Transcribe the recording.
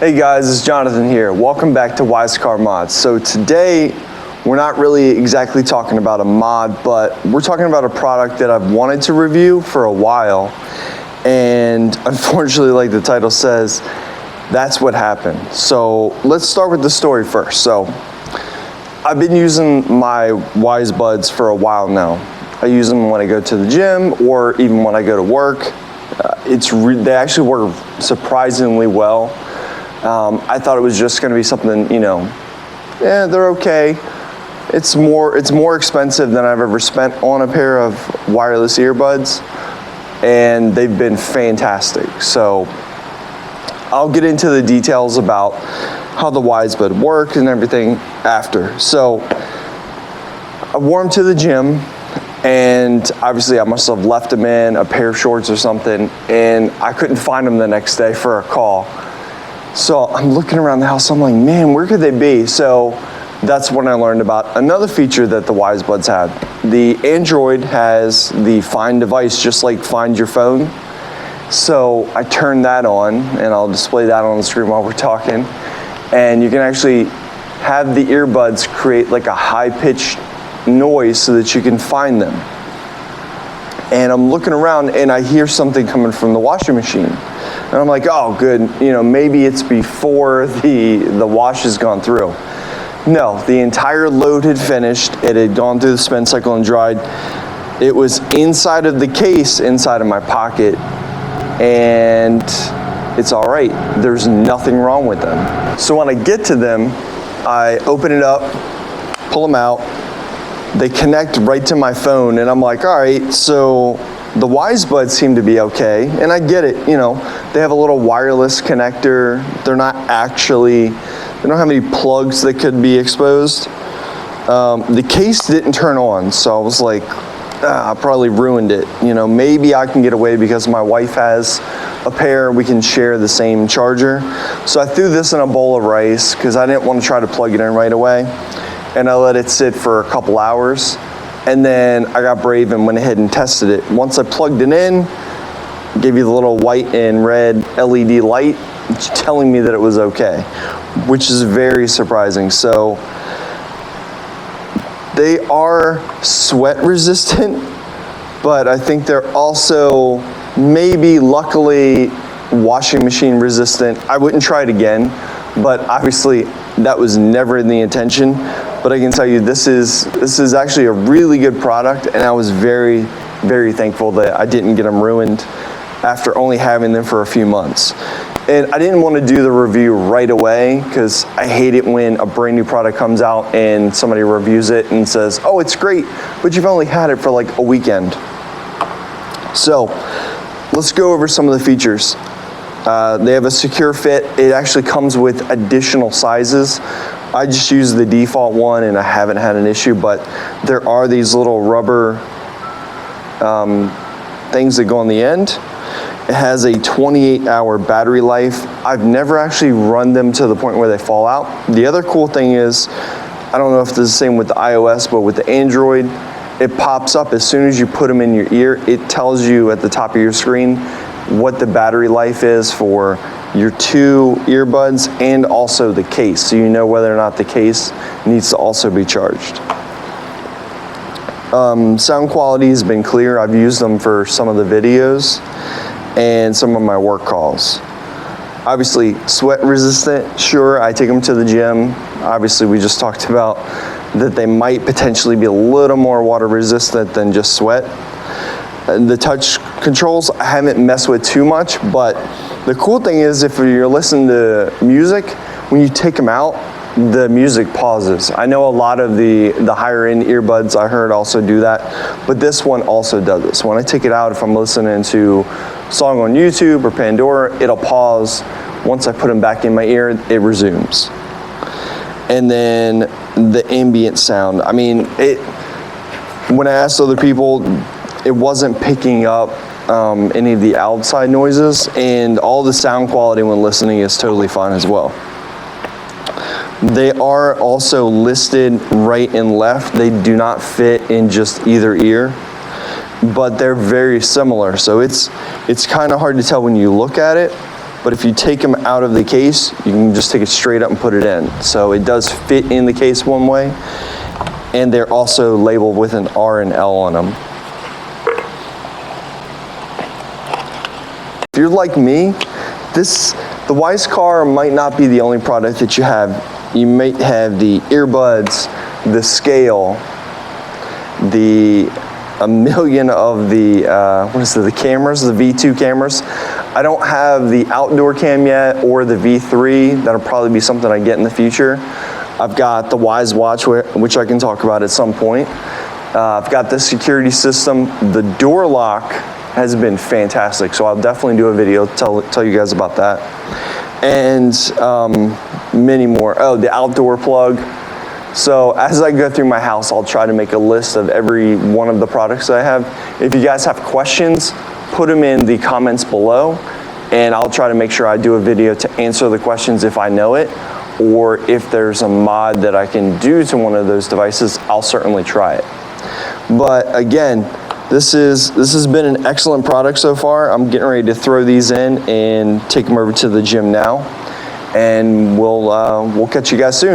Hey guys, it's Jonathan here. Welcome back to Wyze Car Mods. So today, we're not really exactly talking about a mod, but we're talking about a product that I've wanted to review for a while. And unfortunately, like the title says, that's what happened. So let's start with the story first. So I've been using my Wyze buds for a while now. I use them when I go to the gym or even when I go to work. They actually work surprisingly well. I thought it was just going to be something, they're okay. It's more expensive than I've ever spent on a pair of wireless earbuds, and they've been fantastic. So I'll get into the details about how the Wyze bud work and everything after. So I wore them to the gym, and obviously I must have left them in a pair of shorts or something, and I couldn't find them the next day for a call. So I'm looking around the house, I'm like, man, where could they be? So that's when I learned about another feature that the Wyze buds had. The Android has the Find device, just like Find your phone. So I turned that on, and I'll display that on the screen while we're talking. And you can actually have the earbuds create like a high-pitched noise so that you can find them. And I'm looking around and I hear something coming from the washing machine. And I'm like, oh good, maybe it's before the wash has gone through. No, the entire load had finished. It had gone through the spin cycle and dried. It was inside of the case, inside of my pocket, and it's all right. There's nothing wrong with them. So when I get to them, I open it up, pull them out. They connect right to my phone, and I'm like, all right, so the Wyze buds seem to be okay, and I get it, they have a little wireless connector. They don't have any plugs that could be exposed. The case didn't turn on, so I was like, I probably ruined it. Maybe I can get away because my wife has a pair, we can share the same charger. So I threw this in a bowl of rice because I didn't want to try to plug it in right away. And I let it sit for a couple hours. And then I got brave and went ahead and tested it. Once I plugged it in, gave you the little white and red LED light, telling me that it was okay, which is very surprising. So they are sweat resistant, but I think they're also maybe luckily washing machine resistant. I wouldn't try it again, but obviously that was never the intention. But I can tell you this is actually a really good product, and I was very, very thankful that I didn't get them ruined after only having them for a few months. And I didn't want to do the review right away because I hate it when a brand new product comes out and somebody reviews it and says, oh, it's great, but you've only had it for like a weekend. So let's go over some of the features. They have a secure fit. It actually comes with additional sizes. I just use the default one and I haven't had an issue, but there are these little rubber things that go on the end. It has a 28-hour battery life. I've never actually run them to the point where they fall out. The other cool thing is, I don't know if this is the same with the iOS, but with the Android, it pops up as soon as you put them in your ear. It tells you at the top of your screen what the battery life is for your two earbuds and also the case, so you know whether or not the case needs to also be charged. Sound quality has been clear. I've used them for some of the videos and some of my work calls. Obviously, sweat resistant, sure, I take them to the gym. Obviously, we just talked about that they might potentially be a little more water resistant than just sweat. The touch controls I haven't messed with too much, but the cool thing is if you're listening to music, when you take them out, the music pauses. I know a lot of the higher end earbuds I heard also do that, but this one also does it. So when I take it out, if I'm listening to a song on YouTube or Pandora, it'll pause. Once I put them back in my ear, it resumes. And then the ambient sound. I mean, when I asked other people, it wasn't picking up any of the outside noises, and all the sound quality when listening is totally fine as well. They are also listed right and left. They do not fit in just either ear, but they're very similar. So it's kind of hard to tell when you look at it. but if you take them out of the case, you can just take it straight up and put it in. So it does fit in the case one way, and they're also labeled with an R and L on them. If you're like me, the Wyze car might not be the only product that you have. You might have the earbuds, the scale, a million of the, the cameras, the V2 cameras. I don't have the outdoor cam yet or the V3. That'll probably be something I get in the future. I've got the Wyze watch, which I can talk about at some point. I've got the security system. The door lock has been fantastic, so I'll definitely do a video, tell you guys about that. And many more. Oh, the outdoor plug. So as I go through my house, I'll try to make a list of every one of the products that I have. If you guys have questions, put them in the comments below, and I'll try to make sure I do a video to answer the questions if I know it, or if there's a mod that I can do to one of those devices, I'll certainly try it. But again, this has been an excellent product so far. I'm getting ready to throw these in and take them over to the gym now, and we'll catch you guys soon.